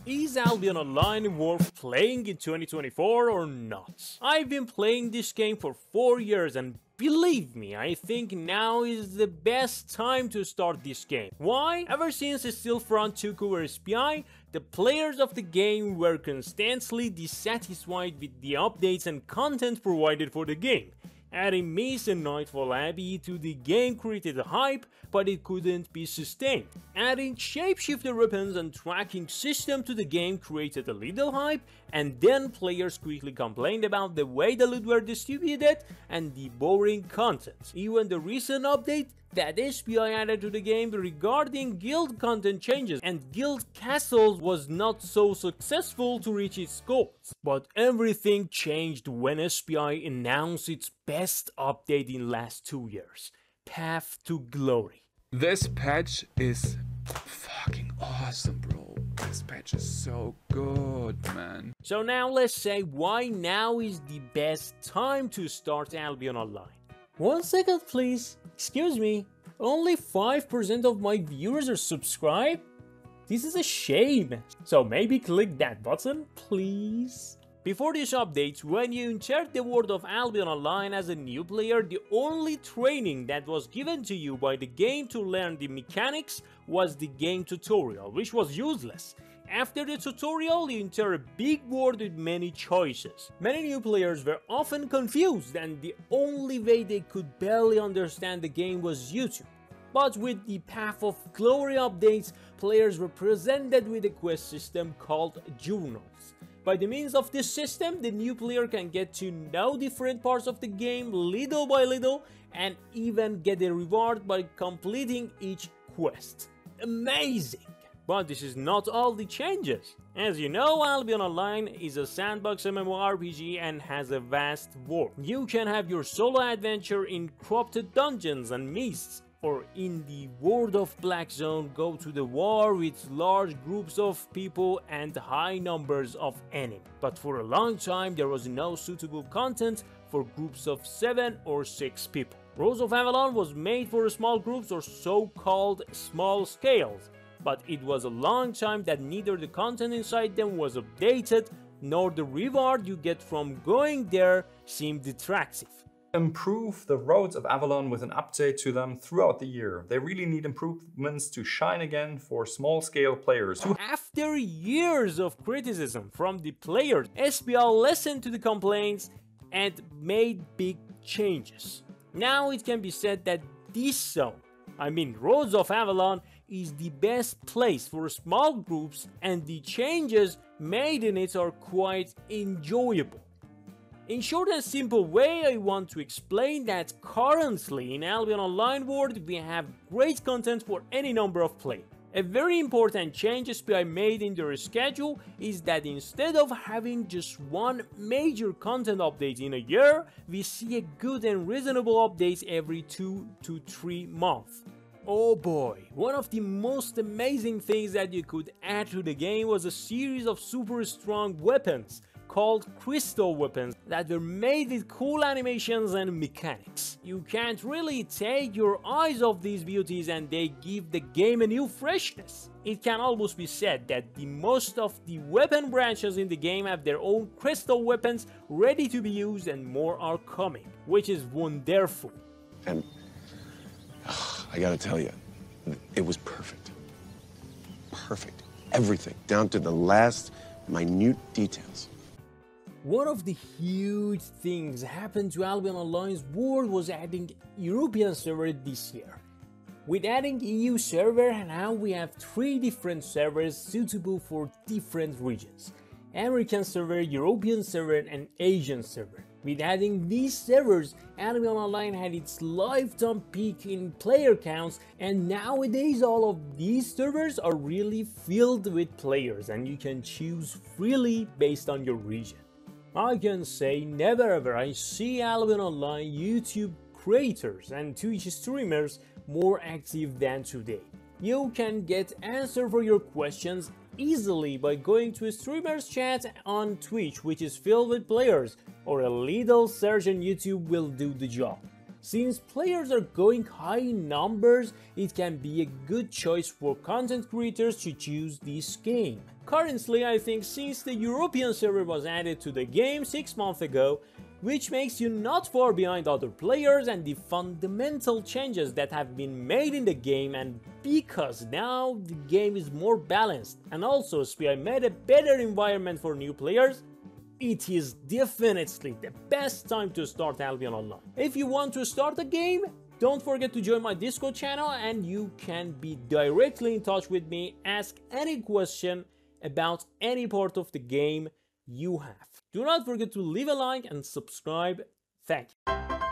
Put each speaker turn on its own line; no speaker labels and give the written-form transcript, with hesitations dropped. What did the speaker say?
Is Albion Online worth playing in 2024 or not? I've been playing this game for 4 years and believe me, I think now is the best time to start this game. Why? Ever since Steelfront took over SPI, the players of the game were constantly dissatisfied with the updates and content provided for the game. Adding Mist and Nightfall Abbey to the game created a hype, but it couldn't be sustained. Adding shapeshifter weapons and tracking system to the game created a little hype, and then players quickly complained about the way the loot were distributed and the boring content. Even the recent update that SPI added to the game regarding guild content changes and guild castles was not so successful to reach its goals. But everything changed when SPI announced its best update in last 2 years, Path to Glory.
This patch is fucking awesome, bro. This patch is so good, man.
So now let's say why now is the best time to start Albion Online. 1 second please, excuse me, only 5% of my viewers are subscribed? This is a shame, so maybe click that button, please? Before this update, when you entered the world of Albion Online as a new player, the only training that was given to you by the game to learn the mechanics was the game tutorial, which was useless. After the tutorial, you enter a big world with many choices. Many new players were often confused and the only way they could barely understand the game was YouTube. But with the Path of Glory updates, players were presented with a quest system called Journals. By the means of this system, the new player can get to know different parts of the game little by little and even get a reward by completing each quest. Amazing! But this is not all the changes. As you know, Albion Online is a sandbox MMORPG and has a vast world. You can have your solo adventure in corrupted dungeons and mists, or in the world of Black Zone go to the war with large groups of people and high numbers of enemies. But for a long time there was no suitable content for groups of 7 or 6 people. Rose of Avalon was made for small groups or so-called small scales, but it was a long time that neither the content inside them was updated nor the reward you get from going there seemed attractive.
Improve the roads of Avalon with an update to them throughout the year. They really need improvements to shine again for small-scale players.
After years of criticism from the players, SPI listened to the complaints and made big changes. Now it can be said that this zone, Roads of Avalon, is the best place for small groups and the changes made in it are quite enjoyable. In short and simple way, I want to explain that currently in Albion Online world we have great content for any number of players. A very important change SPI made in their schedule is that instead of having just one major content update in a year, we see a good and reasonable update every 2 to 3 months. Oh boy, one of the most amazing things that you could add to the game was a series of super strong weapons called crystal weapons that were made with cool animations and mechanics. You can't really take your eyes off these beauties and they give the game a new freshness. It can almost be said that the most of the weapon branches in the game have their own crystal weapons ready to be used and more are coming, which is wonderful.
And I gotta tell you, it was perfect. Perfect. Everything, down to the last minute details.
One of the huge things happened to Albion Online's world was adding European server this year. With adding EU server, now we have 3 different servers suitable for different regions. American server, European server and Asian server. With adding these servers, Albion Online had its lifetime peak in player counts, and nowadays all of these servers are really filled with players and you can choose freely based on your region. I can say never ever I see Albion Online YouTube creators and Twitch streamers more active than today. You can get answer for your questions easily by going to a streamer's chat on Twitch, which is filled with players, or a little search on YouTube will do the job. Since players are going high in numbers, it can be a good choice for content creators to choose this game. Currently, I think since the European server was added to the game 6 months ago, which makes you not far behind other players, and the fundamental changes that have been made in the game, and because now the game is more balanced, and also SPI made a better environment for new players, it is definitely the best time to start Albion Online. If you want to start a game, don't forget to join my Discord channel and you can be directly in touch with me, ask any question about any part of the game you have. Do not forget to leave a like and subscribe. Thank you.